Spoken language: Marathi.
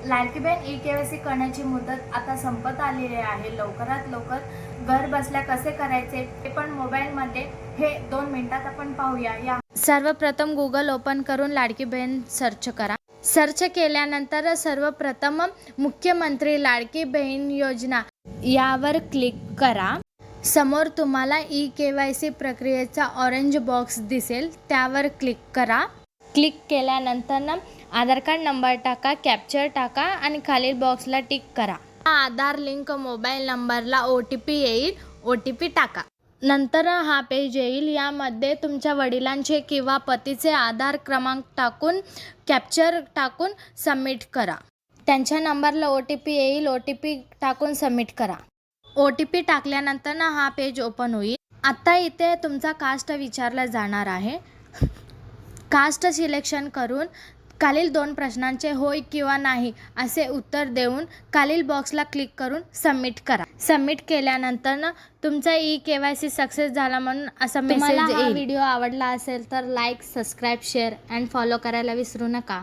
लाडकी बहीण ई-केवायसी करण्याची मुदत आता संपत आलेली आहे। लवकरात लवकर घर बसल्या कसे करायचे ते पण मोबाईलमध्ये हे 2 मिनिटात आपण पाहूया। सर्वप्रथम गूगल ओपन करून लाडकी बहीण सर्च करा। सर्च केल्यानंतर सर्वप्रथम मुख्यमंत्री लाडकी बहीण योजना यावर क्लिक करा। समोर तुम्हाला ई-केवायसी प्रक्रियेचा ऑरेंज बॉक्स दिसेल, त्यावर क्लिक करा। क्लिक केल्यानंतर आधार कार्ड नंबर टाका, कॅप्चर टाका आणि खालील बॉक्सला टिक करा। आधार लिंक मोबाईल नंबरला OTP येईल, OTP टाका। नंतर हा पेज येईल। यामध्ये तुमच्या वडिलांचे किंवा पतीचे आधार क्रमांक टाकून कॅप्चर टाकून सबमिट करा। त्यांच्या नंबरला OTP येईल, OTP टाकून सबमिट करा। OTP टाकल्यानंतर हा पेज ओपन होईल। आता इथे तुमचा कास्ट विचारला जाणार आहे। कास्ट सिलेक्शन करून खालील 2 प्रश्नांचे होय किंवा नाही असे उत्तर देऊन खालील बॉक्सला क्लिक करून सबमिट करा। सबमिट केल्यानंतर तुमचा ई-केवायसी सक्सेस झाला म्हणून असा मेसेज येईल। तुम्हाला हा व्हिडिओ आवडला असेल तर like, subscribe, share and follow करायला विसरू नका।